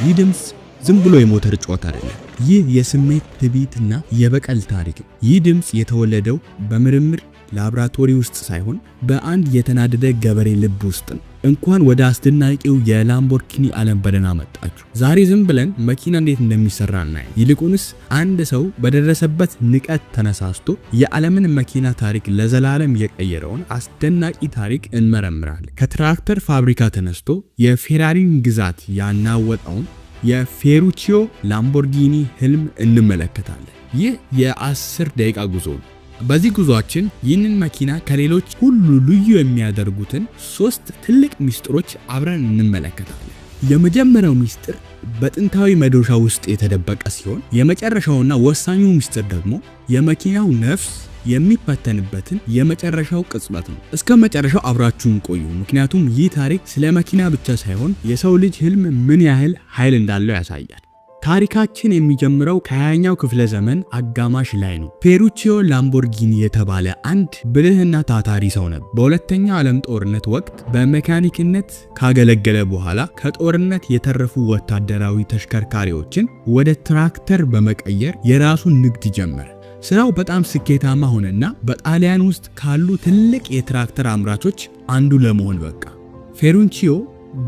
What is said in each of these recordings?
ይህ ድምጽ ዝም ብሎ የሞተር ጩኸት አይደለም። ይህ የስሜት ትዕቢትና የበቀል ታሪክ ነው። ይህ ድምጽ የተወለደው በምርምር ላብራቶሪ ውስጥ ሳይሆን በአንድ የተናደደ ገበሬ ልብ ውስጥ ነው። እንኳን ወደ አስደናቂው የላምቦርጊኒ ዓለም በደህና መጣችሁ። ዛሬ ዝም ብለን መኪና እንዴት እንደሚሰራ እናያለን። ይልቁንስ አንድ ሰው በደረሰበት ንቀት ተነሳስቶ የዓለምን መኪና ታሪክ ለዘላለም የቀየረውን አስደናቂ ታሪክ እንመረምራለን። ከትራክተር ፋብሪካ ተነስቶ የፌራሪን ግዛት ያናወጠውን የፌሩቺዮ ላምቦርጊኒ ህልም እንመለከታለን። ይህ የ10 ደቂቃ ጉዞ ነው። በዚህ ጉዟችን ይህንን መኪና ከሌሎች ሁሉ ልዩ የሚያደርጉትን 3 ትልቅ ሚስጥሮች አብረን እንመለከታለን። የመጀመሪያው ሚስጥር በጥንታዊ መዶሻ ውስጥ የተደበቀ ሲሆን የመጨረሻውና ወሳኙ ሚስጥር ደግሞ የመኪናው ነፍስ የሚፈተንበትን የመጨረሻው ቅጽበት ነው። እስከ መጨረሻው አብራችሁን ቆዩ፣ ምክንያቱም ይህ ታሪክ ስለ መኪና ብቻ ሳይሆን የሰው ልጅ ህልም ምን ያህል ኃይል እንዳለው ያሳያል። ታሪካችን የሚጀምረው ከ20ኛው ክፍለ ዘመን አጋማሽ ላይ ነው። ፌሩቺዮ ላምቦርጊኒ የተባለ አንድ ብልህና ታታሪ ሰው ነበር። በሁለተኛው ዓለም ጦርነት ወቅት በሜካኒክነት ካገለገለ በኋላ ከጦርነት የተረፉ ወታደራዊ ተሽከርካሪዎችን ወደ ትራክተር በመቀየር የራሱን ንግድ ጀመረ። ስራው በጣም ስኬታማ ሆነና በጣሊያን ውስጥ ካሉ ትልቅ የትራክተር አምራቾች አንዱ ለመሆን በቃ። ፌሩቺዮ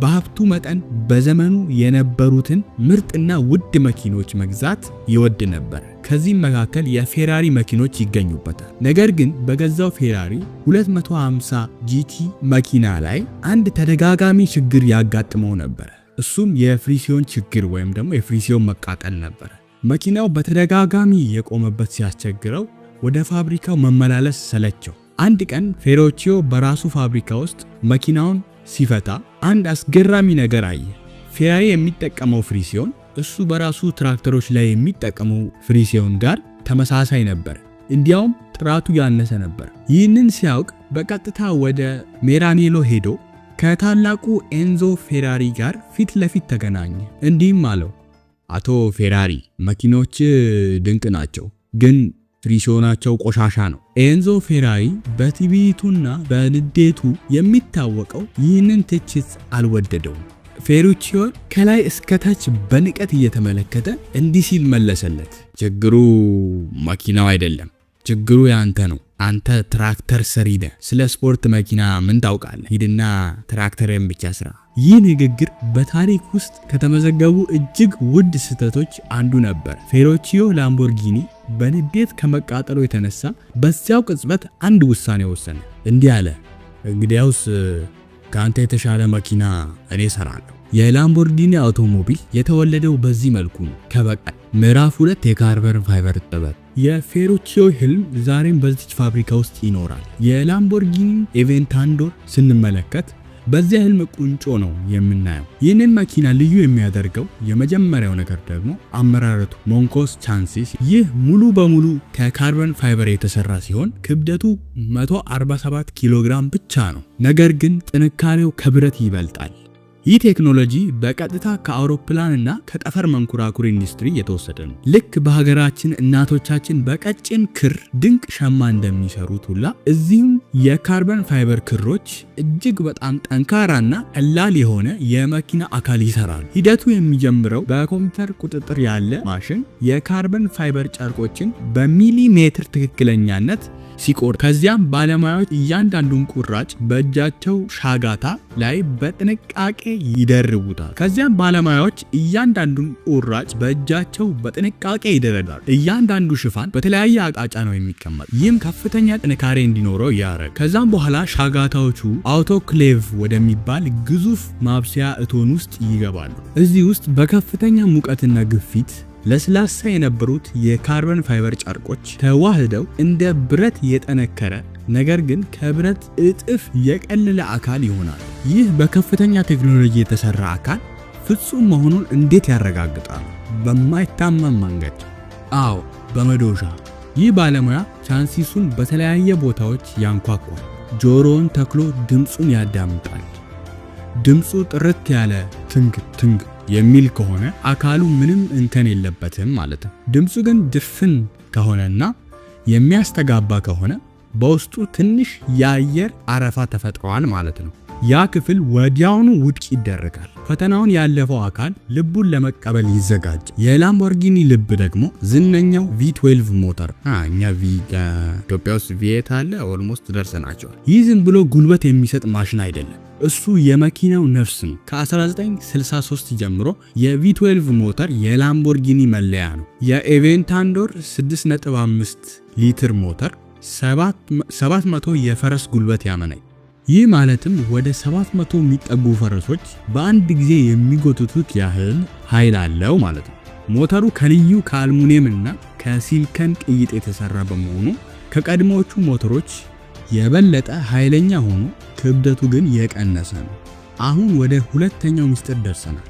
በሀብቱ መጠን በዘመኑ የነበሩትን ምርጥና ውድ መኪኖች መግዛት ይወድ ነበር። ከዚህም መካከል የፌራሪ መኪኖች ይገኙበታል። ነገር ግን በገዛው ፌራሪ 250 GT መኪና ላይ አንድ ተደጋጋሚ ችግር ያጋጥመው ነበር። እሱም የፍሪሲዮን ችግር ወይም ደግሞ የፍሪሲዮን መቃጠል ነበር። መኪናው በተደጋጋሚ የቆመበት ሲያስቸግረው ወደ ፋብሪካው መመላለስ ሰለቸው። አንድ ቀን ፌሩቺዮ በራሱ ፋብሪካ ውስጥ መኪናውን ሲፈታ አንድ አስገራሚ ነገር አየ። ፌራሪ የሚጠቀመው ፍሪሲዮን እሱ በራሱ ትራክተሮች ላይ የሚጠቀመው ፍሪሲዮን ጋር ተመሳሳይ ነበር፣ እንዲያውም ጥራቱ ያነሰ ነበር። ይህንን ሲያውቅ በቀጥታ ወደ ሜራኔሎ ሄዶ ከታላቁ ኤንዞ ፌራሪ ጋር ፊት ለፊት ተገናኘ። እንዲህም አለው፣ አቶ ፌራሪ መኪኖች ድንቅ ናቸው፣ ግን ፍሪሲዮናቸው ቆሻሻ ነው። ኤንዞ ፌራሪ በትዕቢቱና በንዴቱ የሚታወቀው ይህንን ትችት አልወደደውም። ፌሩቺዮ ከላይ እስከታች በንቀት እየተመለከተ እንዲህ ሲል መለሰለት፣ ችግሩ መኪናው አይደለም፣ ችግሩ ያንተ ነው። አንተ ትራክተር ሰሪ ነህ። ስለ ስፖርት መኪና ምን ታውቃለህ? ሂድና ትራክተርን ብቻ ስራ። ይህ ንግግር በታሪክ ውስጥ ከተመዘገቡ እጅግ ውድ ስህተቶች አንዱ ነበር። ፌሩቺዮ ላምቦርጊኒ በንዴት ከመቃጠሉ የተነሳ በዚያው ቅጽበት አንድ ውሳኔ ወሰነ። እንዲህ አለ፣ እንግዲያውስ ካንተ የተሻለ መኪና እኔ ሰራለሁ። የላምቦርጊኒ አውቶሞቢል የተወለደው በዚህ መልኩ ነው፣ ከበቀል። ምዕራፍ 2 የካርበን ፋይበር ጥበብ። የፌሩቺዮ ህልም ዛሬም በዚህ ፋብሪካ ውስጥ ይኖራል። የላምቦርጊኒ ኤቬንታዶር ስንመለከት በዚያ ህልም ቁንጮ ነው የምናየው። ይህንን መኪና ልዩ የሚያደርገው የመጀመሪያው ነገር ደግሞ አመራረቱ ሞንኮስ ቻንሲስ። ይህ ሙሉ በሙሉ ከካርበን ፋይበር የተሰራ ሲሆን ክብደቱ 147 ኪሎ ግራም ብቻ ነው። ነገር ግን ጥንካሬው ከብረት ይበልጣል። ይህ ቴክኖሎጂ በቀጥታ ከአውሮፕላንና ከጠፈር መንኮራኩር ኢንዱስትሪ የተወሰደ ነው። ልክ በሀገራችን እናቶቻችን በቀጭን ክር ድንቅ ሸማ እንደሚሰሩት ሁላ እዚህም የካርበን ፋይበር ክሮች እጅግ በጣም ጠንካራና ቀላል የሆነ የመኪና አካል ይሰራሉ። ሂደቱ የሚጀምረው በኮምፒውተር ቁጥጥር ያለ ማሽን የካርበን ፋይበር ጨርቆችን በሚሊሜትር ትክክለኛነት ሲቆርጥ፣ ከዚያም ባለሙያዎች እያንዳንዱን ቁራጭ በእጃቸው ሻጋታ ላይ በጥንቃቄ ይደርቡታል። ከዚያም ባለሙያዎች እያንዳንዱን ቁራጭ በእጃቸው በጥንቃቄ ይደረዳሉ። እያንዳንዱ ሽፋን በተለያየ አቅጣጫ ነው የሚቀመጥ። ይህም ከፍተኛ ጥንካሬ እንዲኖረው ያደርጋል። ከዛም በኋላ ሻጋታዎቹ አውቶክሌቭ ወደሚባል ግዙፍ ማብሰያ እቶን ውስጥ ይገባሉ። እዚህ ውስጥ በከፍተኛ ሙቀትና ግፊት ለስላሳ የነበሩት የካርበን ፋይበር ጨርቆች ተዋህደው እንደ ብረት የጠነከረ ነገር ግን ከብረት እጥፍ የቀለለ አካል ይሆናል። ይህ በከፍተኛ ቴክኖሎጂ የተሰራ አካል ፍጹም መሆኑን እንዴት ያረጋግጣል? በማይታመን መንገድ። አዎ፣ በመዶሻ። ይህ ባለሙያ ቻንሲሱን በተለያየ ቦታዎች ያንኳኳል። ጆሮውን ተክሎ ድምጹን ያዳምጣል። ድምጹ ጥርት ያለ ትንግ ትንግ የሚል ከሆነ አካሉ ምንም እንከን የለበትም ማለት ነው። ድምጹ ግን ድፍን ከሆነና የሚያስተጋባ ከሆነ በውስጡ ትንሽ የአየር አረፋ ተፈጥሯል ማለት ነው። ያ ክፍል ወዲያውኑ ውድቅ ይደረጋል። ፈተናውን ያለፈው አካል ልቡን ለመቀበል ይዘጋጅ። የላምቦርጊኒ ልብ ደግሞ ዝነኛው V12 ሞተር እኛ ኢትዮጵያ ውስጥ V8 አለ ኦልሞስት ደርሰናቸዋል። ይህ ዝም ብሎ ጉልበት የሚሰጥ ማሽን አይደለም። እሱ የመኪናው ነፍስ ነው። ከ1963 ጀምሮ የV12 ሞተር የላምቦርጊኒ መለያ ነው። የኤቬንታዶር 6.5 ሊትር ሞተር 700 የፈረስ ጉልበት ያመናል። ይህ ማለትም ወደ 700 የሚጠጉ ፈረሶች በአንድ ጊዜ የሚጎትቱት ያህል ኃይል አለው ማለት ነው። ሞተሩ ከልዩ ከአልሙኒየም እና ከሲሊከን ቅይጥ የተሰራ በመሆኑ ከቀድሞዎቹ ሞተሮች የበለጠ ኃይለኛ ሆኖ ክብደቱ ግን የቀነሰ ነው። አሁን ወደ ሁለተኛው ሚስጥር ደርሰናል።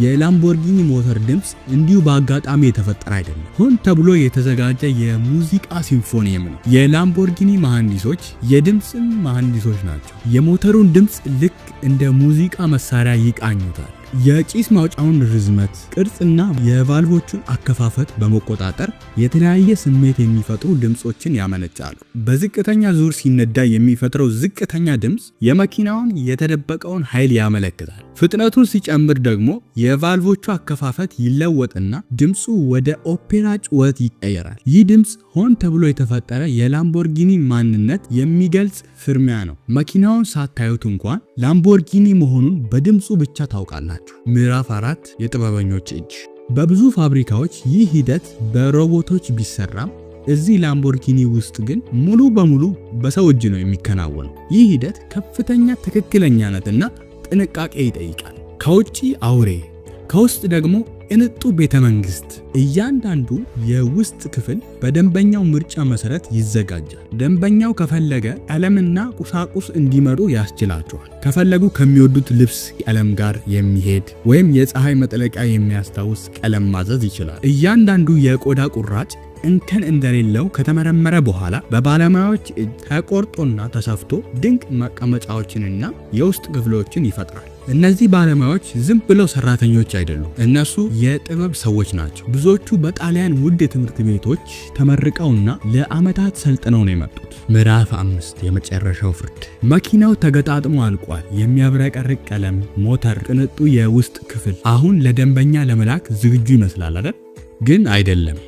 የላምቦርጊኒ ሞተር ድምጽ እንዲሁ በአጋጣሚ የተፈጠረ አይደለም። ሆን ተብሎ የተዘጋጀ የሙዚቃ ሲምፎኒየም ነው። የላምቦርጊኒ መሐንዲሶች የድምጽ መሐንዲሶች ናቸው። የሞተሩን ድምጽ ልክ እንደ ሙዚቃ መሳሪያ ይቃኙታል። የጪስ ማውጫውን ርዝመት፣ ቅርጽና የቫልቮቹን አከፋፈት በመቆጣጠር የተለያየ ስሜት የሚፈጥሩ ድምጾችን ያመነጫሉ። በዝቅተኛ ዙር ሲነዳ የሚፈጥረው ዝቅተኛ ድምጽ የመኪናውን የተደበቀውን ኃይል ያመለክታል። ፍጥነቱን ሲጨምር ደግሞ የቫልቮቹ አከፋፈት ይለወጥና ድምጹ ወደ ኦፔራ ጩኸት ይቀየራል። ይህ ድምጽ ሆን ተብሎ የተፈጠረ የላምቦርጊኒ ማንነት የሚገልጽ ፍርሚያ ነው። መኪናውን ሳታዩት እንኳን ላምቦርጊኒ መሆኑን በድምጹ ብቻ ታውቃላችሁ። ምዕራፍ 4 የጥበበኞች እጅ። በብዙ ፋብሪካዎች ይህ ሂደት በሮቦቶች ቢሰራም እዚህ ላምቦርጊኒ ውስጥ ግን ሙሉ በሙሉ በሰው እጅ ነው የሚከናወነው። ይህ ሂደት ከፍተኛ ትክክለኛነትና ጥንቃቄ ይጠይቃል። ከውጪ አውሬ፣ ከውስጥ ደግሞ ቅንጡ ቤተመንግስት። እያንዳንዱ የውስጥ ክፍል በደንበኛው ምርጫ መሰረት ይዘጋጃል። ደንበኛው ከፈለገ ቀለምና ቁሳቁስ እንዲመሩ ያስችላቸዋል። ከፈለጉ ከሚወዱት ልብስ ቀለም ጋር የሚሄድ ወይም የፀሐይ መጥለቂያ የሚያስታውስ ቀለም ማዘዝ ይችላል። እያንዳንዱ የቆዳ ቁራጭ እንከን እንደሌለው ከተመረመረ በኋላ በባለሙያዎች እጅ ተቆርጦና ተሰፍቶ ድንቅ መቀመጫዎችንና የውስጥ ክፍሎችን ይፈጥራል። እነዚህ ባለሙያዎች ዝም ብለው ሰራተኞች አይደሉም። እነሱ የጥበብ ሰዎች ናቸው። ብዙዎቹ በጣሊያን ውድ ትምህርት ቤቶች ተመርቀውና ለዓመታት ሰልጥነው ነው የመጡት። ምዕራፍ 5 የመጨረሻው ፍርድ። መኪናው ተገጣጥሞ አልቋል። የሚያብረቀርቅ ቀለም፣ ሞተር፣ ቅንጡ የውስጥ ክፍል አሁን ለደንበኛ ለመላክ ዝግጁ ይመስላል አይደል? ግን አይደለም።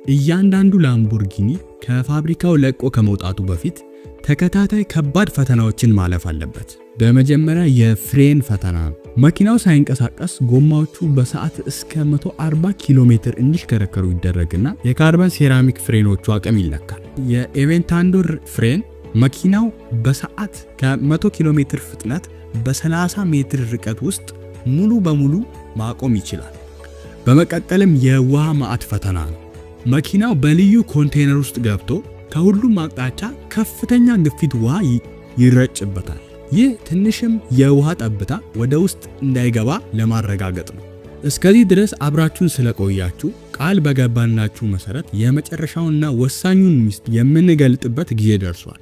እያንዳንዱ ላምቦርጊኒ ከፋብሪካው ለቆ ከመውጣቱ በፊት ተከታታይ ከባድ ፈተናዎችን ማለፍ አለበት። በመጀመሪያ የፍሬን ፈተና። መኪናው ሳይንቀሳቀስ ጎማዎቹ በሰዓት እስከ 140 ኪሎ ሜትር እንዲሽከረከሩ ይደረግና የካርበን ሴራሚክ ፍሬኖቹ አቅም ይለካል። የኤቬንታዶር ፍሬን መኪናው በሰዓት ከ100 ኪሎ ሜትር ፍጥነት በ30 ሜትር ርቀት ውስጥ ሙሉ በሙሉ ማቆም ይችላል። በመቀጠልም የውሃ ማዕት ፈተና ነው። መኪናው በልዩ ኮንቴነር ውስጥ ገብቶ ከሁሉም አቅጣጫ ከፍተኛ ግፊት ውሃ ይረጭበታል። ይህ ትንሽም የውሃ ጠብታ ወደ ውስጥ እንዳይገባ ለማረጋገጥ ነው። እስከዚህ ድረስ አብራችሁን ስለቆያችሁ ቃል በገባናችሁ መሰረት የመጨረሻውና ወሳኙን ሚስጥር የምንገልጥበት ጊዜ ደርሷል።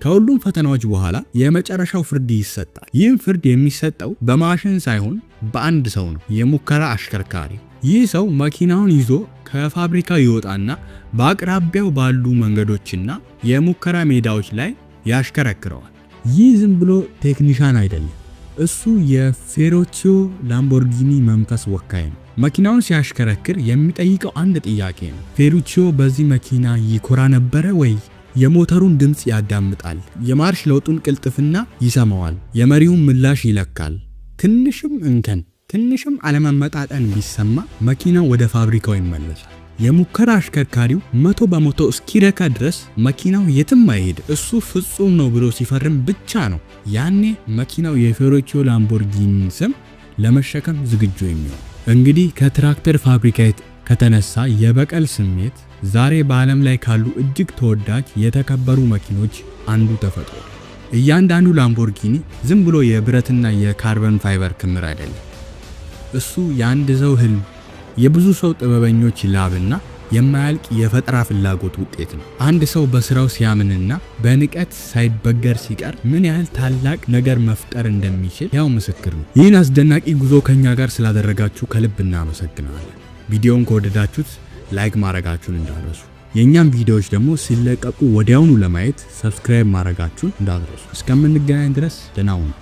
ከሁሉም ፈተናዎች በኋላ የመጨረሻው ፍርድ ይሰጣል። ይህም ፍርድ የሚሰጠው በማሽን ሳይሆን በአንድ ሰው ነው፣ የሙከራ አሽከርካሪ። ይህ ሰው መኪናውን ይዞ ከፋብሪካው ይወጣና በአቅራቢያው ባሉ መንገዶችና የሙከራ ሜዳዎች ላይ ያሽከረክረዋል። ይህ ዝም ብሎ ቴክኒሻን አይደለም። እሱ የፌሩቺዮ ላምቦርጊኒ መንፈስ ወካይ ነው። መኪናውን ሲያሽከረክር የሚጠይቀው አንድ ጥያቄ ነው። ፌሩቺዮ በዚህ መኪና ይኮራ ነበረ ወይ? የሞተሩን ድምጽ ያዳምጣል። የማርሽ ለውጡን ቅልጥፍና ይሰማዋል። የመሪውን ምላሽ ይለካል። ትንሽም አለመመጣጠን ቢሰማ መኪናው ወደ ፋብሪካው ይመለሳል። የሙከራ አሽከርካሪው 100% እስኪረካ ድረስ መኪናው የትም አይሄድ። እሱ ፍጹም ነው ብሎ ሲፈርም ብቻ ነው ያኔ መኪናው የፌሩቺዮ ላምቦርጊኒ ስም ለመሸከም ዝግጁ የሚሆነው። እንግዲህ ከትራክተር ፋብሪካ ከተነሳ የበቀል ስሜት ዛሬ በዓለም ላይ ካሉ እጅግ ተወዳጅ የተከበሩ መኪኖች አንዱ ተፈጥሯል። እያንዳንዱ ላምቦርጊኒ ዝም ብሎ የብረትና የካርበን ፋይበር ክምር አይደለም። እሱ የአንድ ሰው ህልም፣ የብዙ ሰው ጥበበኞች ላብና የማያልቅ የፈጠራ ፍላጎት ውጤት ነው። አንድ ሰው በስራው ሲያምንና በንቀት ሳይበገር ሲቀር ምን ያህል ታላቅ ነገር መፍጠር እንደሚችል ያው ምስክር ነው። ይህን አስደናቂ ጉዞ ከኛ ጋር ስላደረጋችሁ ከልብ እናመሰግናለን። ቪዲዮውን ከወደዳችሁት ላይክ ማድረጋችሁን እንዳትረሱ። የኛም ቪዲዮዎች ደግሞ ሲለቀቁ ወዲያውኑ ለማየት ሰብስክራይብ ማድረጋችሁን እንዳትረሱ። እስከምንገናኝ ድረስ ደህና ሁኑ።